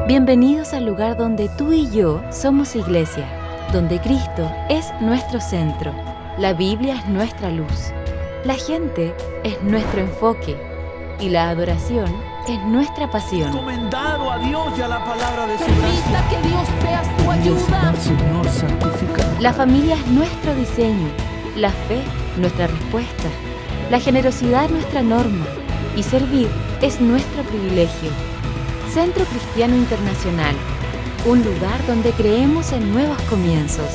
Bienvenidos al lugar donde tú y yo somos iglesia, donde Cristo es nuestro centro, la Biblia es nuestra luz, la gente es nuestro enfoque y la adoración es nuestra pasión. Encomendado a Dios y a la palabra de su Permita gracia. que Dios sea su ayuda. Señor, santifica. La familia es nuestro diseño, la fe nuestra respuesta, la generosidad nuestra norma y servir es nuestro privilegio. Centro Cristiano Internacional, un lugar donde creemos en nuevos comienzos.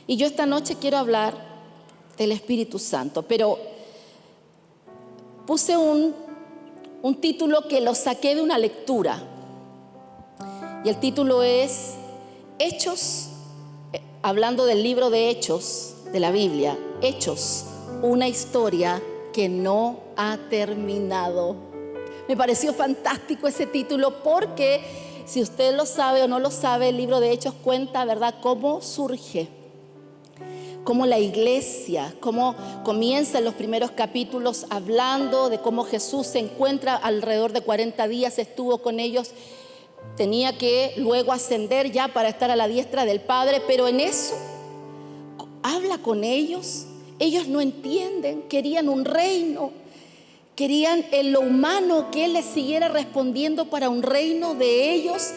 Y yo esta noche quiero hablar del Espíritu Santo, pero puse un título que lo saqué de una lectura. Y el título es Hechos, hablando del libro de Hechos de la Biblia, Hechos, una historia que no ha terminado. Me pareció fantástico ese título porque si usted lo sabe o no lo sabe, el libro de Hechos cuenta, ¿verdad?, cómo surge, cómo la iglesia, cómo comienza en los primeros capítulos hablando de cómo Jesús se encuentra alrededor de 40 días, estuvo con ellos, tenía que luego ascender ya para estar a la diestra del Padre, pero en eso habla con ellos. Ellos no entienden, querían un reino, querían en lo humano que Él les siguiera respondiendo para un reino de ellos,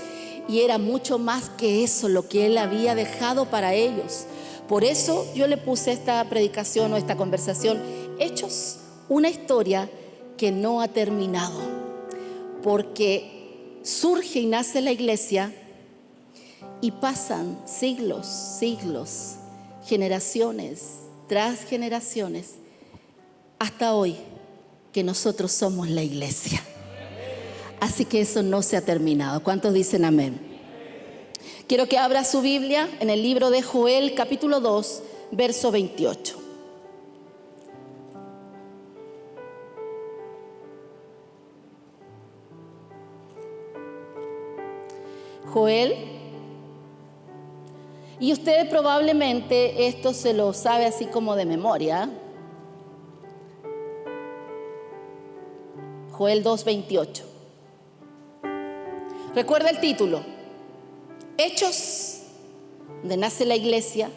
y era mucho más que eso lo que Él había dejado para ellos. Por eso yo le puse esta predicación o esta conversación, Hechos, una historia que no ha terminado, porque surge y nace la iglesia y pasan siglos, generaciones tras generaciones, hasta hoy que nosotros somos la iglesia. Así que eso no se ha terminado. ¿Cuántos dicen amén? Quiero que abra su Biblia en el libro de Joel, capítulo 2, verso 28. Joel. Y usted probablemente esto se lo sabe así como de memoria. Joel 2:28. Recuerda el título. Hechos, donde nace la iglesia,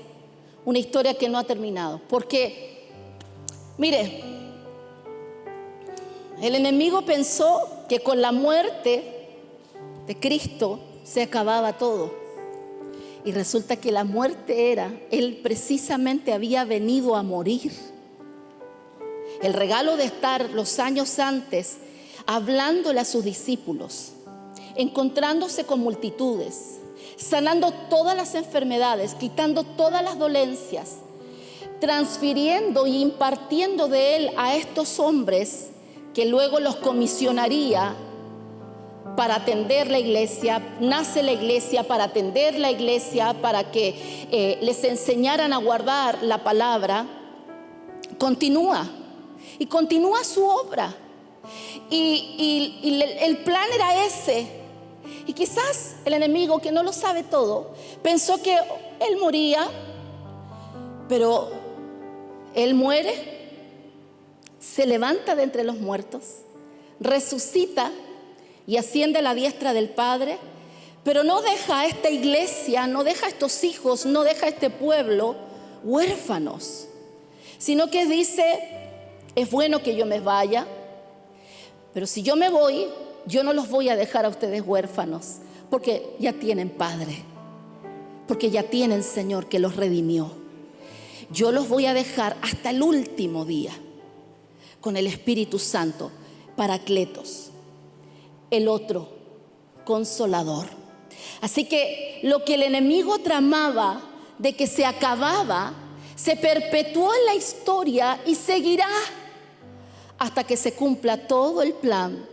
una historia que no ha terminado. Porque, mire, el enemigo pensó que con la muerte de Cristo se acababa todo. Y resulta que la muerte era, Él precisamente había venido a morir. El regalo de estar los años antes hablándole a sus discípulos, encontrándose con multitudes, sanando todas las enfermedades, quitando todas las dolencias, transfiriendo y impartiendo de Él a estos hombres que luego los comisionaría para atender la iglesia. Nace la iglesia para atender la iglesia, para que les enseñaran a guardar la palabra. Continúa su obra y el plan era ese. Y quizás el enemigo, que no lo sabe todo, pensó que Él moría, pero Él muere, se levanta de entre los muertos, resucita y asciende a la diestra del Padre, pero no deja a esta iglesia, no deja a estos hijos, no deja a este pueblo huérfanos, sino que dice, es bueno que yo me vaya, pero si yo me voy, yo no los voy a dejar a ustedes huérfanos, porque ya tienen Padre, porque ya tienen Señor que los redimió. Yo los voy a dejar hasta el último día con el Espíritu Santo, Paracletos, el otro Consolador. Así que lo que el enemigo tramaba de que se acababa, se perpetuó en la historia y seguirá hasta que se cumpla todo el plan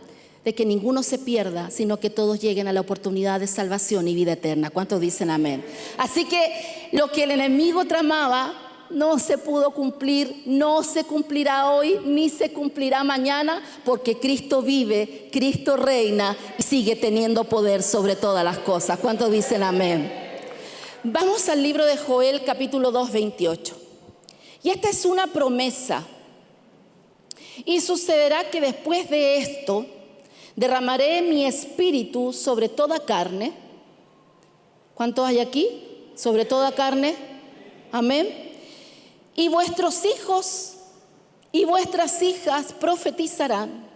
de que ninguno se pierda, sino que todos lleguen a la oportunidad de salvación y vida eterna. ¿Cuántos dicen amén? Así que lo que el enemigo tramaba no se pudo cumplir, no se cumplirá hoy, ni se cumplirá mañana, porque Cristo vive, Cristo reina y sigue teniendo poder sobre todas las cosas. ¿Cuántos dicen amén? Vamos al libro de Joel, capítulo 2, 28. Y esta es una promesa Y sucederá que después de esto derramaré mi espíritu sobre toda carne. ¿Cuántos hay aquí? Sobre toda carne. Amén. Y vuestros hijos y vuestras hijas profetizarán.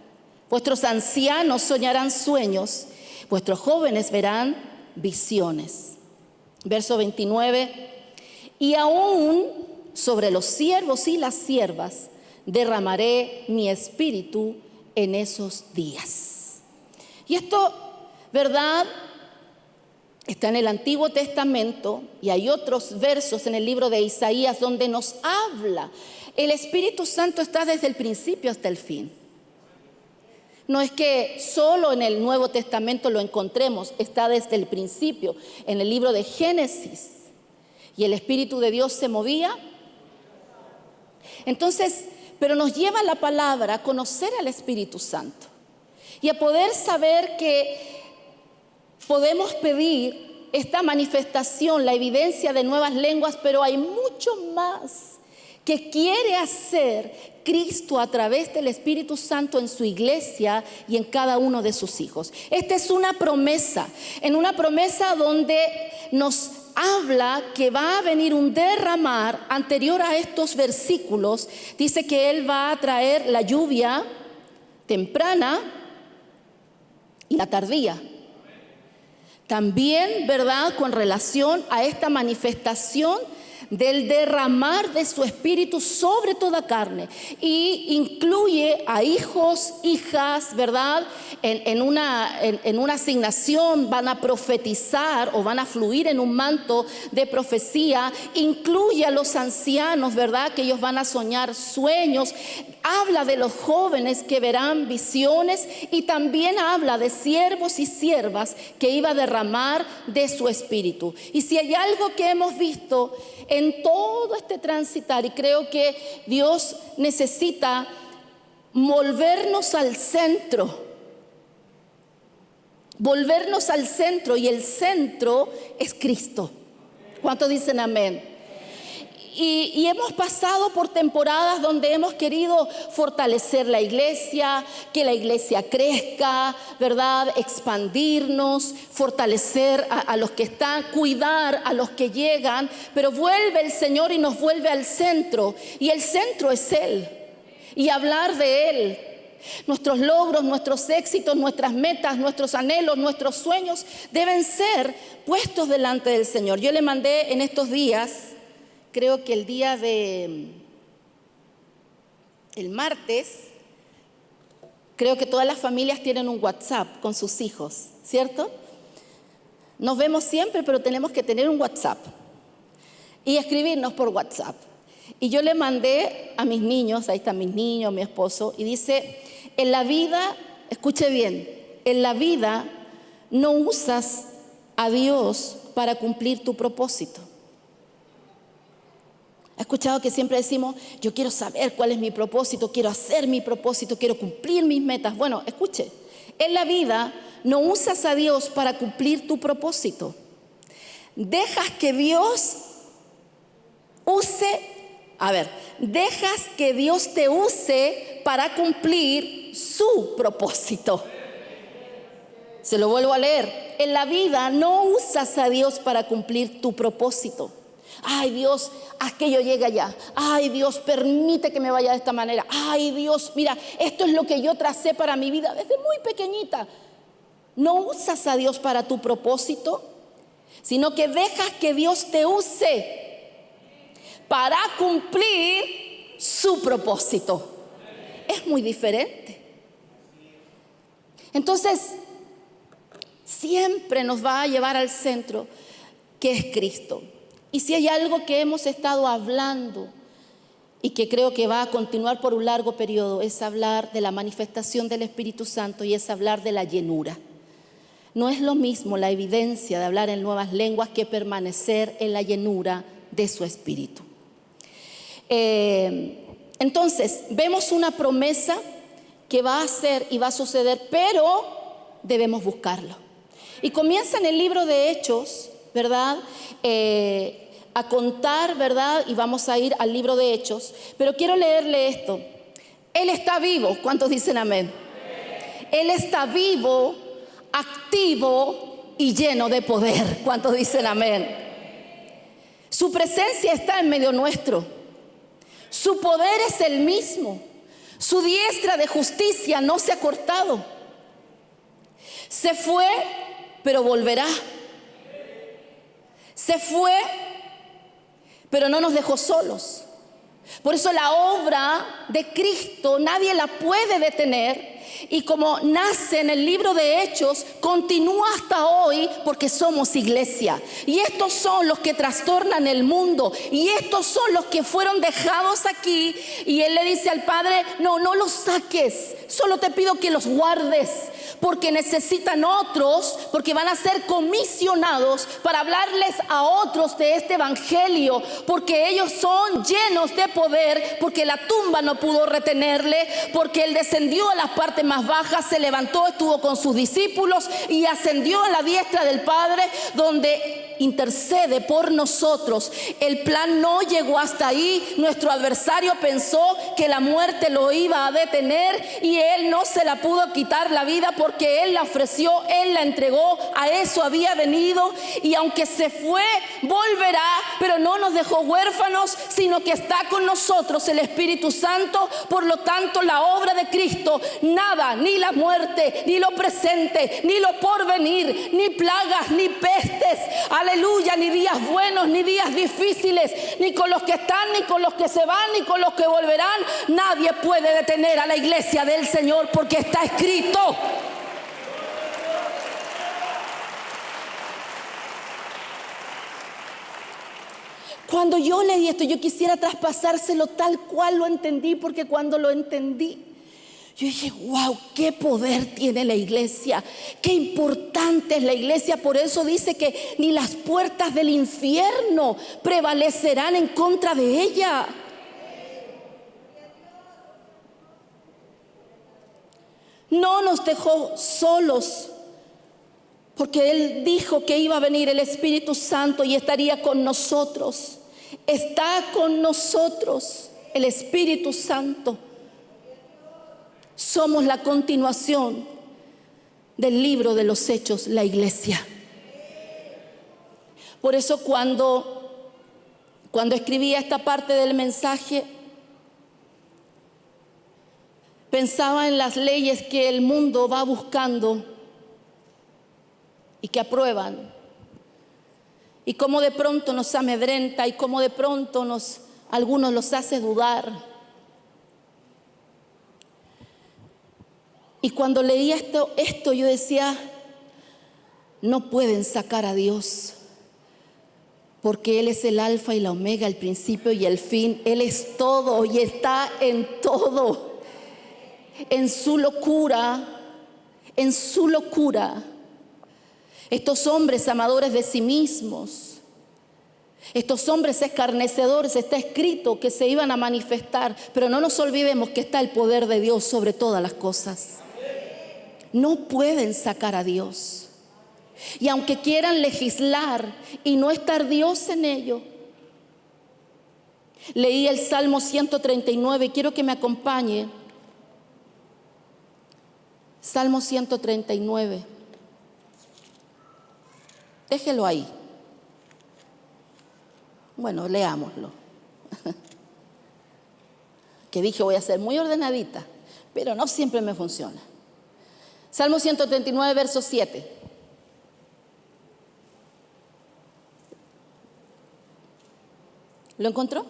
Vuestros ancianos soñarán sueños. Vuestros jóvenes verán visiones. Verso 29. Y aún sobre los siervos y las siervas derramaré mi espíritu en esos días. Y esto, ¿verdad?, está en el Antiguo Testamento y hay otros versos en el libro de Isaías donde nos habla. El Espíritu Santo está desde el principio hasta el fin. No es que solo en el Nuevo Testamento lo encontremos, está desde el principio, en el libro de Génesis. Y el Espíritu de Dios se movía. Entonces, pero nos lleva la palabra a conocer al Espíritu Santo y a poder saber que podemos pedir esta manifestación, la evidencia de nuevas lenguas, pero hay mucho más que quiere hacer Cristo a través del Espíritu Santo en su iglesia y en cada uno de sus hijos. Esta es una promesa, en una promesa donde nos habla que va a venir un derramar. Anterior a estos versículos, dice que Él va a traer la lluvia temprana y la tardía. También, ¿verdad?, con relación a esta manifestación del derramar de su espíritu sobre toda carne, y incluye a hijos, hijas, ¿verdad? En una asignación van a profetizar o van a fluir en un manto de profecía. Incluye a los ancianos, ¿verdad?, que ellos van a soñar sueños. Habla de los jóvenes que verán visiones, y también habla de siervos y siervas que iba a derramar de su espíritu. Y si hay algo que hemos visto en todo este transitar, y creo que Dios necesita volvernos al centro, y el centro es Cristo. ¿Cuántos dicen amén? Y hemos pasado por temporadas donde hemos querido fortalecer la iglesia, que la iglesia crezca, ¿verdad?, expandirnos, fortalecer a los que están, cuidar a los que llegan, pero vuelve el Señor y nos vuelve al centro, y el centro es Él, y hablar de Él. Nuestros logros, nuestros éxitos, nuestras metas, nuestros anhelos, nuestros sueños deben ser puestos delante del Señor. Yo le mandé en estos días, creo que el martes, creo que todas las familias tienen un WhatsApp con sus hijos, ¿cierto? Nos vemos siempre, pero tenemos que tener un WhatsApp y escribirnos por WhatsApp. Y yo le mandé a mis niños, ahí están mis niños, mi esposo, y dice: en la vida, escuche bien, en la vida no usas a Dios para cumplir tu propósito. ¿Ha escuchado que siempre decimos: yo quiero saber cuál es mi propósito, quiero hacer mi propósito, quiero cumplir mis metas? Bueno, escuche, en la vida no usas a Dios para cumplir tu propósito. Dejas que Dios dejas que Dios te use para cumplir su propósito. Se lo vuelvo a leer. En la vida no usas a Dios para cumplir tu propósito. Ay, Dios, haz que yo llegue allá. Ay, Dios, permite que me vaya de esta manera. Ay, Dios, mira, esto es lo que yo tracé para mi vida desde muy pequeñita. No usas a Dios para tu propósito, sino que dejas que Dios te use para cumplir su propósito. Es muy diferente. Entonces, siempre nos va a llevar al centro, que es Cristo. Y si hay algo que hemos estado hablando y que creo que va a continuar por un largo periodo, es hablar de la manifestación del Espíritu Santo, y es hablar de la llenura. No es lo mismo la evidencia de hablar en nuevas lenguas que permanecer en la llenura de su Espíritu. Entonces, vemos una promesa que va a ser y va a suceder, pero debemos buscarlo. Y comienza en el libro de Hechos, ¿verdad?, a contar, ¿verdad?, y vamos a ir al libro de Hechos, pero quiero leerle esto. Él está vivo. ¿Cuántos dicen amén? Él está vivo, activo y lleno de poder. ¿Cuántos dicen amén? Su presencia está en medio nuestro. Su poder es el mismo. Su diestra de justicia no se ha cortado. Se fue, pero volverá. Se fue, pero no nos dejó solos. Por eso la obra de Cristo nadie la puede detener. Y como nace en el libro de Hechos, continúa hasta hoy porque somos iglesia. Y estos son los que trastornan el mundo. Y estos son los que fueron dejados aquí. Y Él le dice al Padre, no los saques. Solo te pido que los guardes. Porque necesitan otros, porque van a ser comisionados para hablarles a otros de este evangelio. Porque ellos son llenos de poder. Porque la tumba no pudo retenerle. Porque Él descendió a las partes más bajas, se levantó, estuvo con sus discípulos y ascendió a la diestra del Padre, donde intercede por nosotros. El plan no llegó hasta ahí. Nuestro adversario pensó que la muerte lo iba a detener y Él no se la pudo quitar la vida porque Él la ofreció, Él la entregó. A eso había venido y aunque se fue, volverá, pero no nos dejó huérfanos, sino que está con nosotros el Espíritu Santo. Por lo tanto, la obra de Cristo, nada, ni la muerte, ni lo presente, ni lo porvenir, ni plagas, ni pestes, aleluya, ni días buenos, ni días difíciles, ni con los que están, ni con los que se van, ni con los que volverán, nadie puede detener a la iglesia del Señor, porque está escrito. Cuando yo leí esto, yo quisiera traspasárselo tal cual lo entendí, porque cuando lo entendí, yo dije, wow, qué poder tiene la iglesia, qué importante es la iglesia. Por eso dice que ni las puertas del infierno prevalecerán en contra de ella. No nos dejó solos, porque Él dijo que iba a venir el Espíritu Santo y estaría con nosotros. Está con nosotros el Espíritu Santo. Somos la continuación del libro de los Hechos, la iglesia. Por eso cuando escribía esta parte del mensaje, pensaba en las leyes que el mundo va buscando y que aprueban, y cómo de pronto nos amedrenta y cómo de pronto algunos los hace dudar. Y cuando leía esto yo decía, no pueden sacar a Dios, porque Él es el alfa y la omega, el principio y el fin. Él es todo y está en todo. En su locura, estos hombres amadores de sí mismos, estos hombres escarnecedores, está escrito que se iban a manifestar, pero no nos olvidemos que está el poder de Dios sobre todas las cosas. No pueden sacar a Dios. Y aunque quieran legislar y no estar Dios en ello. Leí el Salmo 139 y quiero que me acompañe. Salmo 139. Déjelo ahí. Bueno, leámoslo. Que dije voy a ser muy ordenadita, pero no siempre me funciona. Salmo 139, verso 7. ¿Lo encontró?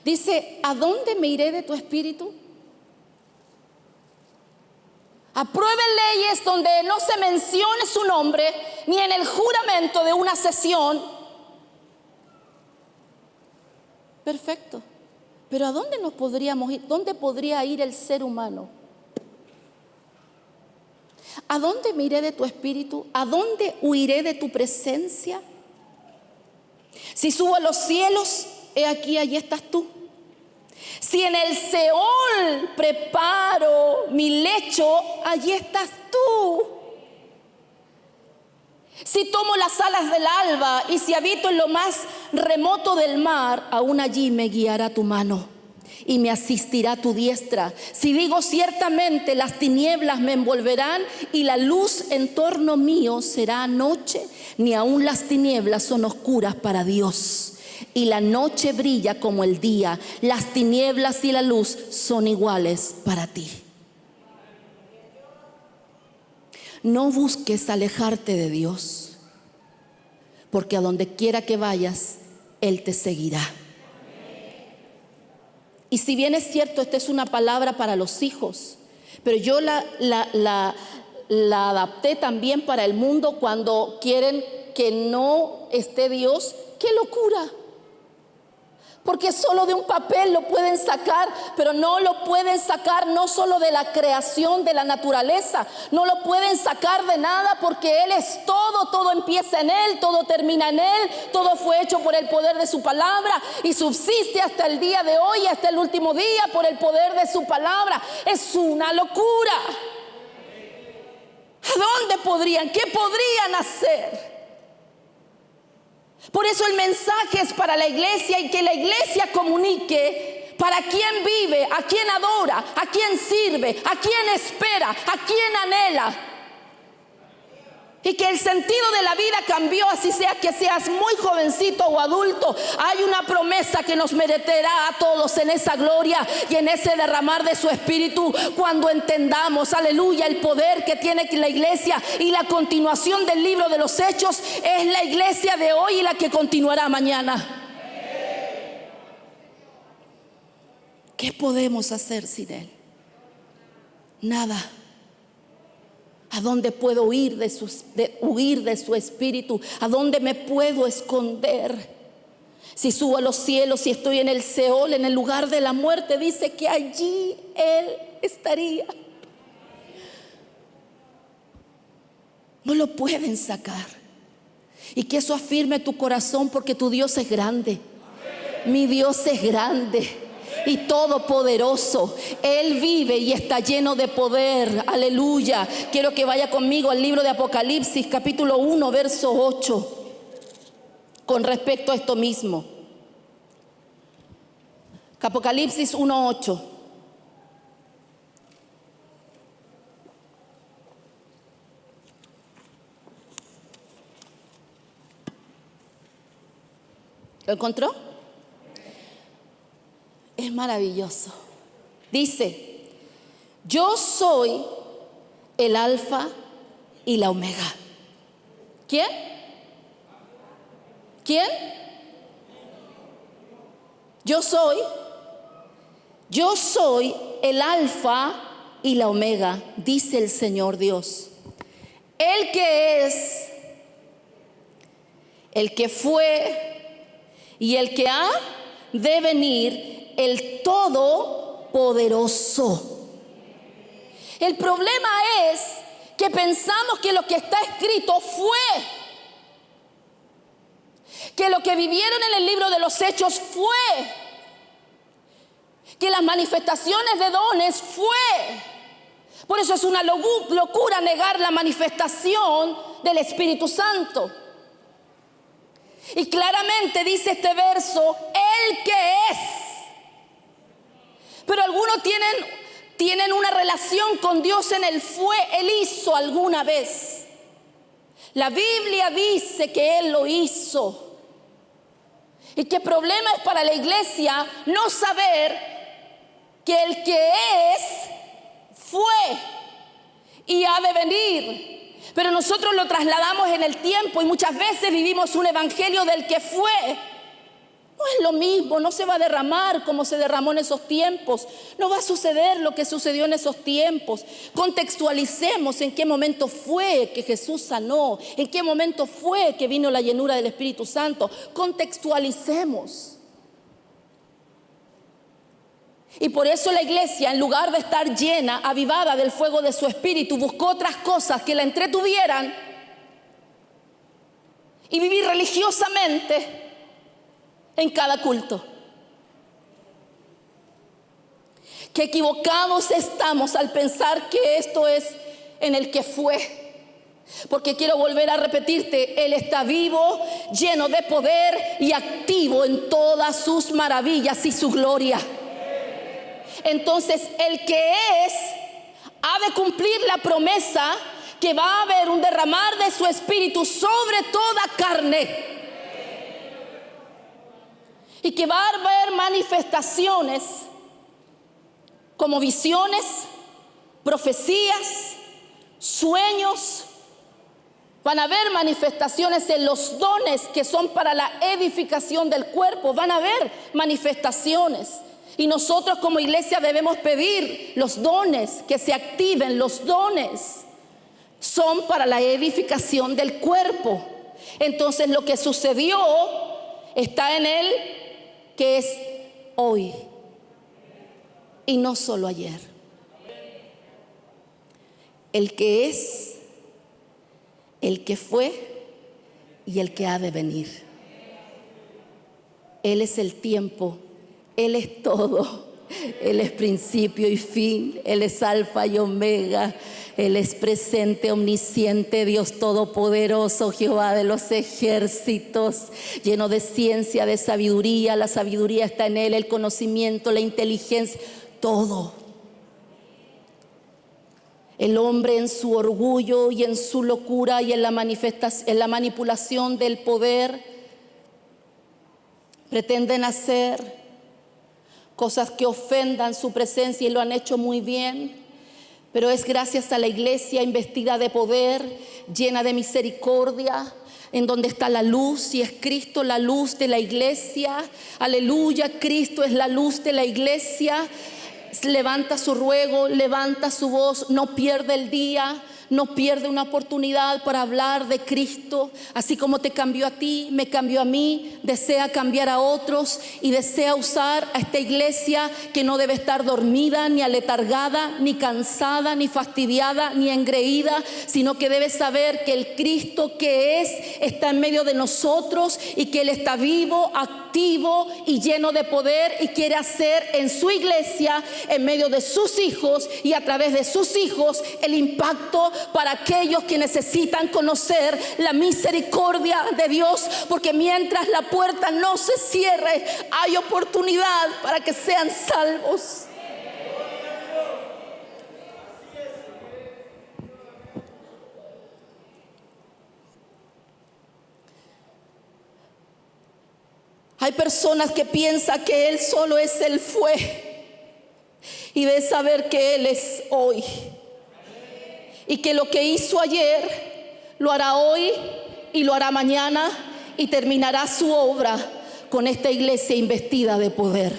Dice, ¿a dónde me iré de tu espíritu? Aprueben leyes donde no se mencione su nombre, ni en el juramento de una sesión. Perfecto. Pero ¿a dónde nos podríamos ir? ¿Dónde podría ir el ser humano? ¿A dónde me iré de tu espíritu? ¿A dónde huiré de tu presencia? Si subo a los cielos, he aquí, allí estás tú. Si en el Seol preparo mi lecho, allí estás tú. Si tomo las alas del alba y si habito en lo más remoto del mar, aún allí me guiará tu mano y me asistirá tu diestra. Si digo ciertamente las tinieblas me envolverán y la luz en torno mío será noche, ni aun las tinieblas son oscuras para Dios. Y la noche brilla como el día, las tinieblas y la luz son iguales para ti. No busques alejarte de Dios, porque a donde quiera que vayas, Él te seguirá. Y si bien es cierto, esta es una palabra para los hijos, pero yo la adapté también para el mundo cuando quieren que no esté Dios. ¡Qué locura! Porque solo de un papel lo pueden sacar, pero no lo pueden sacar no solo de la creación de la naturaleza, no lo pueden sacar de nada, porque Él es todo, todo empieza en Él, todo termina en Él, todo fue hecho por el poder de su palabra y subsiste hasta el día de hoy, hasta el último día por el poder de su palabra. Es una locura. ¿A dónde podrían? ¿Qué podrían hacer? Por eso el mensaje es para la iglesia, y que la iglesia comunique para quién vive, a quién adora, a quién sirve, a quién espera, a quién anhela. Y que el sentido de la vida cambió, así sea que seas muy jovencito o adulto. Hay una promesa que nos merecerá a todos en esa gloria y en ese derramar de su espíritu, cuando entendamos, aleluya, el poder que tiene la iglesia. Y la continuación del libro de los Hechos es la iglesia de hoy y la que continuará mañana. ¿Qué podemos hacer sin Él? Nada. ¿A dónde puedo huir de su espíritu? ¿A dónde me puedo esconder? Si subo a los cielos, si estoy en el Seol, en el lugar de la muerte, dice que allí Él estaría. No lo pueden sacar. Y que eso afirme tu corazón, porque tu Dios es grande. Mi Dios es grande y todopoderoso. Él vive y está lleno de poder. Aleluya. Quiero que vaya conmigo al libro de Apocalipsis, capítulo 1, verso 8, con respecto a esto mismo. Apocalipsis 1, 8. ¿Lo encontró? Es maravilloso. Dice: yo soy el alfa y la omega. ¿Quién? ¿Quién? Yo soy el alfa y la omega, dice el Señor Dios. El que es, el que fue y el que ha de venir, el Todopoderoso. El problema es que pensamos que lo que está escrito fue, que lo que vivieron en el libro de los Hechos fue, que las manifestaciones de dones fue. Por eso es una locura negar la manifestación del Espíritu Santo. Y claramente dice este verso: el que es. Pero algunos tienen una relación con Dios en el fue. Él hizo alguna vez. La Biblia dice que Él lo hizo. Y qué problema es para la iglesia no saber que el que es, fue y ha de venir. Pero nosotros lo trasladamos en el tiempo y muchas veces vivimos un evangelio del que fue. No es lo mismo, no se va a derramar como se derramó en esos tiempos. No va a suceder lo que sucedió en esos tiempos. Contextualicemos en qué momento fue que Jesús sanó, en qué momento fue que vino la llenura del Espíritu Santo. Contextualicemos. Y por eso la iglesia, en lugar de estar llena, avivada del fuego de su espíritu, buscó otras cosas que la entretuvieran y vivir religiosamente en cada culto. Qué equivocados estamos al pensar que esto es en el que fue. Porque quiero volver a repetirte: Él está vivo, lleno de poder y activo en todas sus maravillas y su gloria. entonces el que es ha de cumplir la promesa que va a haber un derramar de su espíritu sobre toda carne. Y que va a haber manifestaciones como visiones, profecías, sueños. Van a haber manifestaciones en los dones que son para la edificación del cuerpo. Van a haber manifestaciones. Y nosotros como iglesia debemos pedir los dones, que se activen. Los dones son para la edificación del cuerpo. Entonces lo que sucedió está en él, que es hoy y no solo ayer. El que es, el que fue y el que ha de venir. Él es el tiempo, Él es todo, Él es principio y fin, Él es alfa y omega, Él es presente, omnisciente, Dios todopoderoso, Jehová de los ejércitos, lleno de ciencia, de sabiduría. La sabiduría está en Él, el conocimiento, la inteligencia, todo. El hombre en su orgullo y en su locura y en la manipulación del poder pretenden hacer cosas que ofendan su presencia y lo han hecho muy bien. Pero es gracias a la iglesia investida de poder, llena de misericordia, en donde está la luz, y es Cristo la luz de la iglesia. Aleluya, Cristo es la luz de la iglesia. Levanta su ruego, levanta su voz, no pierde el día, no pierde una oportunidad para hablar de Cristo. Así como te cambió a ti, me cambió a mí, desea cambiar a otros y desea usar a esta iglesia que no debe estar dormida, ni aletargada, ni cansada, ni fastidiada, ni engreída, sino que debe saber que el Cristo que es está en medio de nosotros y que Él está vivo, activo y lleno de poder, y quiere hacer en su iglesia, en medio de sus hijos y a través de sus hijos, el impacto para aquellos que necesitan conocer la misericordia de Dios, porque mientras la puerta no se cierre, hay oportunidad para que sean salvos. Hay personas que piensan que Él solo es el fue, y de saber que Él es hoy. Y que lo que hizo ayer lo hará hoy y lo hará mañana, y terminará su obra con esta iglesia investida de poder.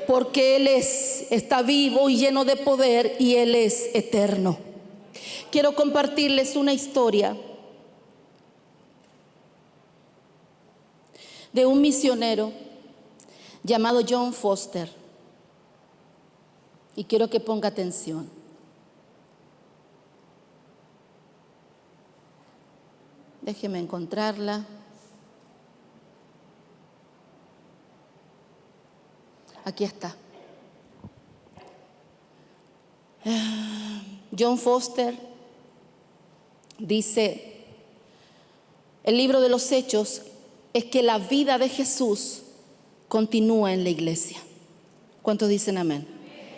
Porque Él está vivo y lleno de poder, y Él es eterno. Quiero compartirles una historia de un misionero llamado John Foster. Y quiero que ponga atención. Déjeme encontrarla. Aquí está. John Foster dice, el libro de los Hechos es que la vida de Jesús continúa en la iglesia. ¿Cuántos dicen amén?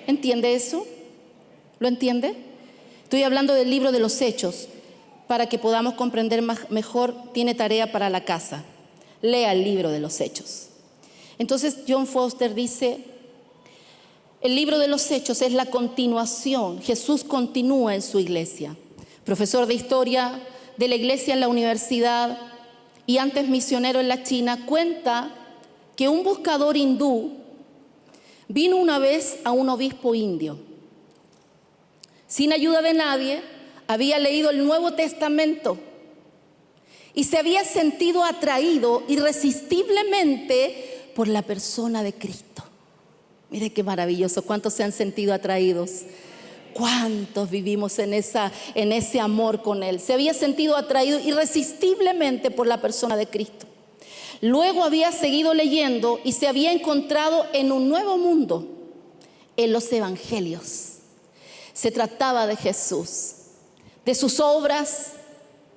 ¿Entiende eso? ¿Lo entiende? Estoy hablando del libro de los Hechos. Para que podamos comprender mejor, tiene tarea para la casa. Lea el libro de los Hechos. Entonces John Foster dice, el libro de los Hechos es la continuación. Jesús continúa en su iglesia. Profesor de historia de la iglesia en la universidad y antes misionero en la China, cuenta que un buscador hindú vino una vez a un obispo indio. Sin ayuda de nadie, había leído el Nuevo Testamento y se había sentido atraído irresistiblemente por la persona de Cristo. Mire qué maravilloso, ¿cuántos se han sentido atraídos? ¿Cuántos vivimos en ese amor con Él? Se había sentido atraído irresistiblemente por la persona de Cristo. Luego había seguido leyendo y se había encontrado en un nuevo mundo, en los evangelios. Se trataba de Jesús, de sus obras,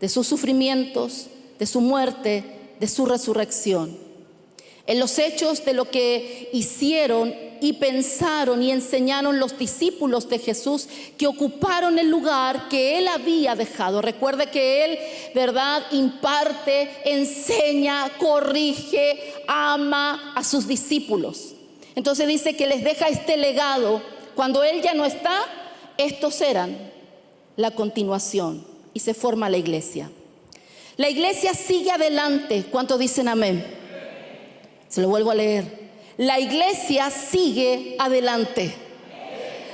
de sus sufrimientos, de su muerte, de su resurrección. En los hechos de lo que hicieron y pensaron y enseñaron los discípulos de Jesús que ocuparon el lugar que Él había dejado. Recuerde que Él, ¿verdad?, imparte, enseña, corrige, ama a sus discípulos. Entonces dice que les deja este legado. Cuando Él ya no está, estos eran la continuación y se forma la iglesia. La iglesia sigue adelante. ¿Cuántos dicen amén? Se lo vuelvo a leer. La iglesia sigue adelante.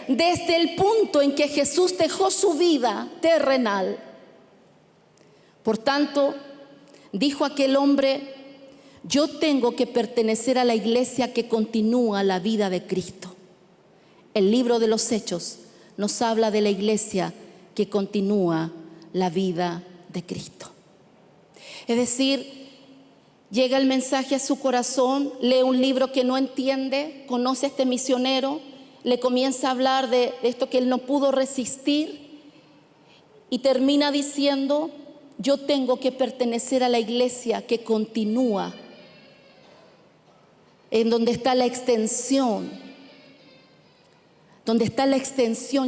Desde el punto en que Jesús dejó su vida terrenal. Por tanto, dijo aquel hombre: yo tengo que pertenecer a la iglesia que continúa la vida de Cristo. El libro de los Hechos nos habla de la iglesia que continúa la vida de Cristo. Es decir, llega el mensaje a su corazón, lee un libro que no entiende, conoce a este misionero, le comienza a hablar de esto que él no pudo resistir y termina diciendo: yo tengo que pertenecer a la iglesia que continúa, en donde está la extensión,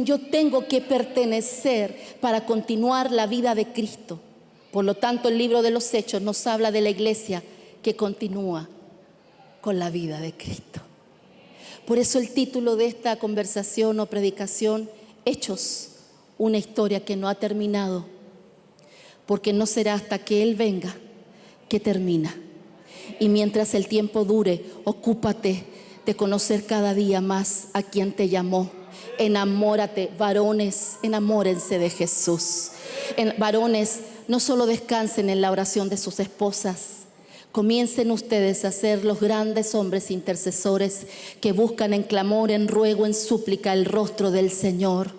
yo tengo que pertenecer para continuar la vida de Cristo. Por lo tanto, el libro de los Hechos nos habla de la iglesia que continúa con la vida de Cristo. Por eso el título de esta conversación o predicación: Hechos, una historia que no ha terminado, porque no será hasta que Él venga que termina. Y mientras el tiempo dure, ocúpate de conocer cada día más a quien te llamó. Enamórate, varones, enamórense de Jesús. Varones, no solo descansen en la oración de sus esposas, comiencen ustedes a ser los grandes hombres intercesores que buscan en clamor, en ruego, en súplica el rostro del Señor.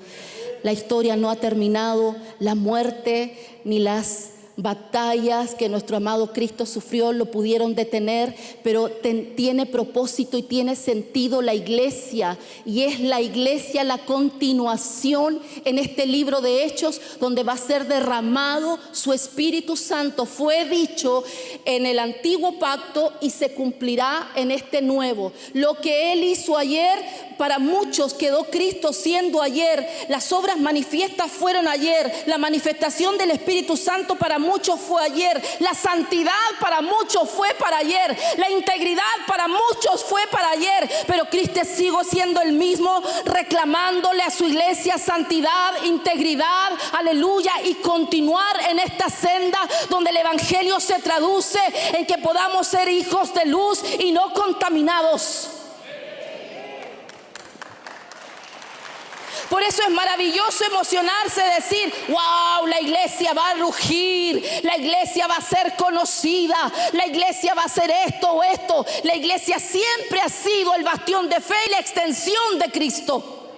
La historia no ha terminado. La muerte ni las batallas que nuestro amado Cristo sufrió lo pudieron detener, pero tiene propósito y tiene sentido la iglesia, y es la iglesia la continuación en este libro de Hechos, donde va a ser derramado su Espíritu Santo. Fue dicho en el antiguo pacto y se cumplirá en este nuevo. Lo que Él hizo ayer, para muchos quedó Cristo siendo ayer. Las obras manifiestas fueron ayer. La manifestación del Espíritu Santo para muchos fue ayer. La santidad para muchos fue para ayer. La integridad para muchos fue para ayer. Pero Cristo sigue siendo el mismo, reclamándole a su iglesia santidad, integridad, aleluya, y continuar en esta senda donde el evangelio se traduce en que podamos ser hijos de luz y no contaminados. Por eso es maravilloso emocionarse, decir: wow, la iglesia va a rugir, la iglesia va a ser conocida, la iglesia va a hacer esto o esto. La iglesia siempre ha sido el bastión de fe y la extensión de Cristo.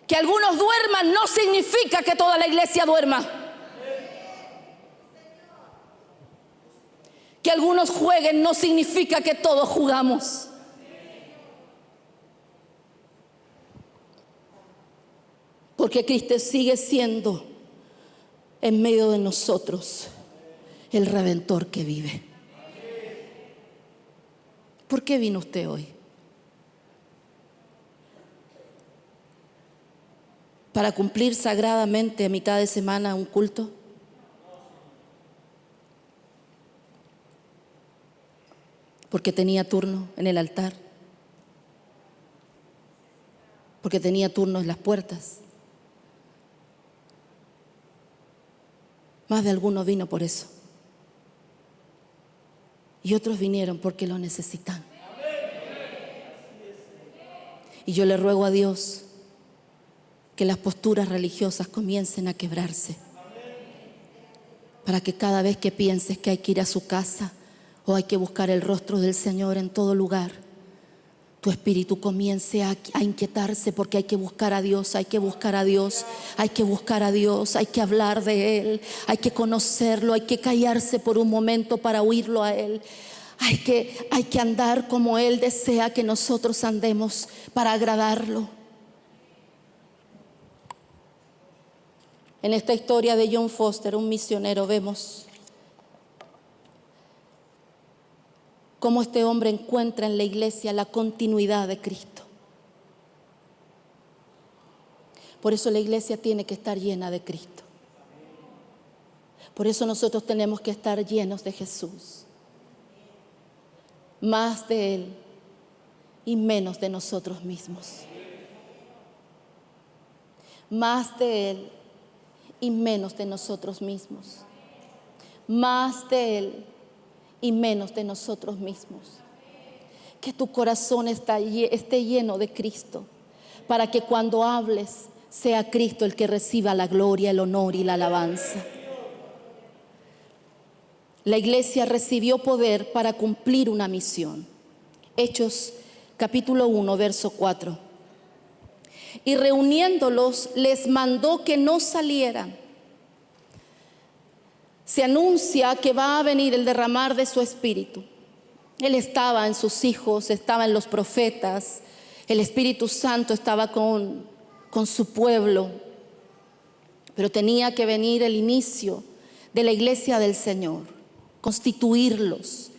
Que algunos duerman no significa que toda la iglesia duerma. Que algunos jueguen no significa que todos jugamos. Porque Cristo sigue siendo en medio de nosotros el Redentor que vive. ¿Por qué vino usted hoy? ¿Para cumplir sagradamente a mitad de semana un culto? ¿Porque tenía turno en el altar? ¿Porque tenía turno en las puertas? Más de alguno vino por eso. Y otros vinieron porque lo necesitan. Y yo le ruego a Dios que las posturas religiosas comiencen a quebrarse, para que cada vez que pienses que hay que ir a su casa o hay que buscar el rostro del Señor en todo lugar, tu espíritu comience a inquietarse, porque hay que buscar a Dios, hay que buscar a Dios, hay que buscar a Dios, hay que hablar de Él, hay que conocerlo, hay que callarse por un momento para oírlo a Él. Hay que andar como Él desea que nosotros andemos para agradarlo. En esta historia de John Foster, un misionero, vemos cómo este hombre encuentra en la iglesia la continuidad de Cristo. Por eso la iglesia tiene que estar llena de Cristo. Por eso nosotros tenemos que estar llenos de Jesús. Más de Él y menos de nosotros mismos. Más de Él y menos de nosotros mismos. Más de Él y menos de nosotros mismos. Que tu corazón esté lleno de Cristo, para que cuando hables sea Cristo el que reciba la gloria, el honor y la alabanza. La iglesia recibió poder para cumplir una misión. Hechos capítulo 1, verso 4. Y reuniéndolos les mandó que no salieran. Se anuncia que va a venir el derramar de su espíritu. Él estaba en sus hijos, estaba en los profetas. El Espíritu Santo estaba con su pueblo. Pero tenía que venir el inicio de la iglesia del Señor, constituirlos.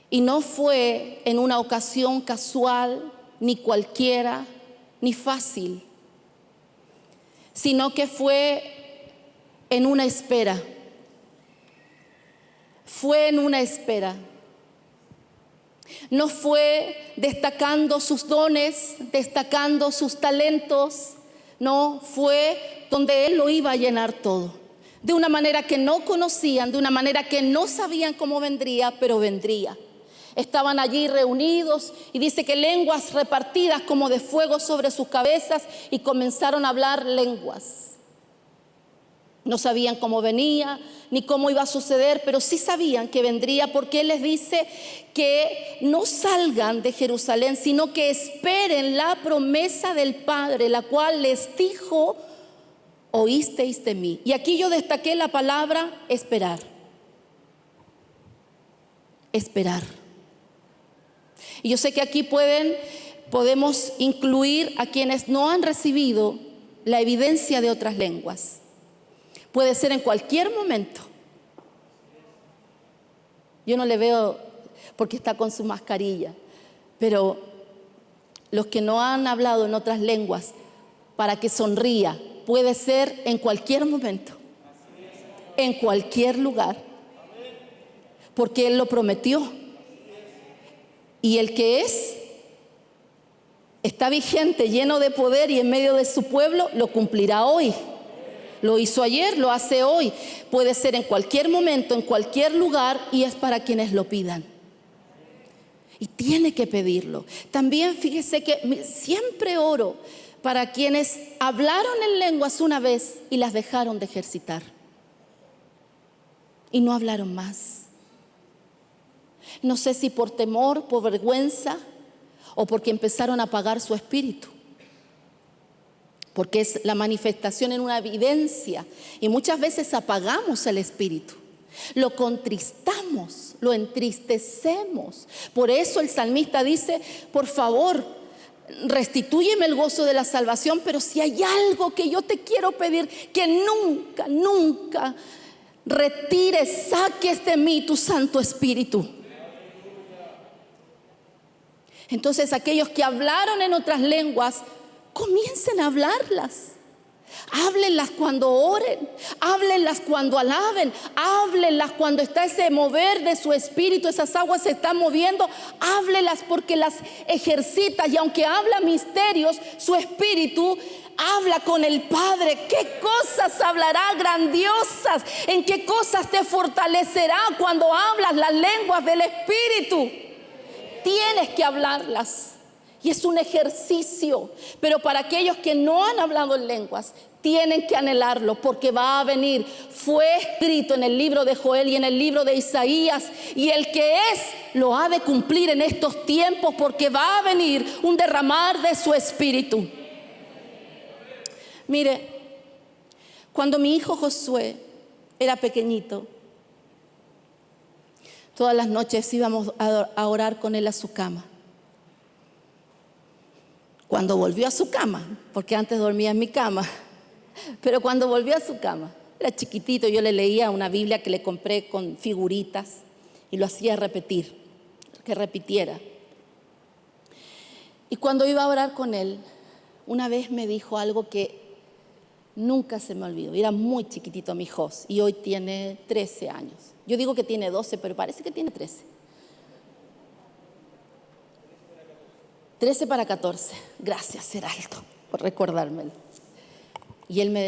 Y no fue en una ocasión casual, ni cualquiera, ni fácil, sino que fue en una espera. Fue en una espera. No fue destacando sus dones, destacando sus talentos. No, fue donde Él lo iba a llenar todo. De una manera que no conocían, de una manera que no sabían cómo vendría, pero vendría. Estaban allí reunidos y dice que lenguas repartidas como de fuego sobre sus cabezas y comenzaron a hablar lenguas. No sabían cómo venía ni cómo iba a suceder, pero sí sabían que vendría, porque Él les dice que no salgan de Jerusalén, sino que esperen la promesa del Padre, la cual les dijo: oísteis de mí. Y aquí yo destaqué la palabra esperar. Esperar. Y yo sé que aquí podemos incluir a quienes no han recibido la evidencia de otras lenguas. Puede ser en cualquier momento. Yo no le veo porque está con su mascarilla, pero los que no han hablado en otras lenguas, para que sonría, puede ser en cualquier momento, en cualquier lugar, porque Él lo prometió. Y el que está vigente, lleno de poder y en medio de su pueblo, lo cumplirá hoy. Lo hizo ayer, lo hace hoy. Puede ser en cualquier momento, en cualquier lugar, y es para quienes lo pidan. Y tiene que pedirlo. También fíjese que siempre oro para quienes hablaron en lenguas una vez y las dejaron de ejercitar. Y no hablaron más. No sé si por temor, por vergüenza o porque empezaron a apagar su espíritu. Porque es la manifestación en una evidencia. Y muchas veces apagamos el espíritu. Lo contristamos, lo entristecemos. Por eso el salmista dice: por favor, restitúyeme el gozo de la salvación, pero si hay algo que yo te quiero pedir, que nunca, nunca retires, saques de mí tu Santo Espíritu. Entonces aquellos que hablaron en otras lenguas, comiencen a hablarlas. Háblenlas cuando oren, háblenlas cuando alaben, háblenlas cuando está ese mover de su espíritu, esas aguas se están moviendo, háblenlas porque las ejercita. Y aunque habla misterios, su espíritu habla con el Padre. ¿Qué cosas hablará grandiosas? ¿En qué cosas te fortalecerá cuando hablas las lenguas del Espíritu? Tienes que hablarlas. Y es un ejercicio. Pero para aquellos que no han hablado en lenguas, tienen que anhelarlo, porque va a venir. Fue escrito en el libro de Joel y en el libro de Isaías. Y el que es, lo ha de cumplir en estos tiempos, porque va a venir un derramar de su espíritu. Mire, cuando mi hijo Josué era pequeñito, todas las noches íbamos a orar con él a su cama. Cuando volvió a su cama, porque antes dormía en mi cama, pero cuando volvió a su cama, era chiquitito, yo le leía una Biblia que le compré con figuritas y lo hacía repetir que repitiera. Y cuando iba a orar con él, una vez me dijo algo que nunca se me olvidó. Era muy chiquitito mi Jos y hoy tiene 13 años. Yo digo que tiene 12, pero parece que tiene 13. 13 para 14. Gracias, Heraldo, por recordármelo. Y él me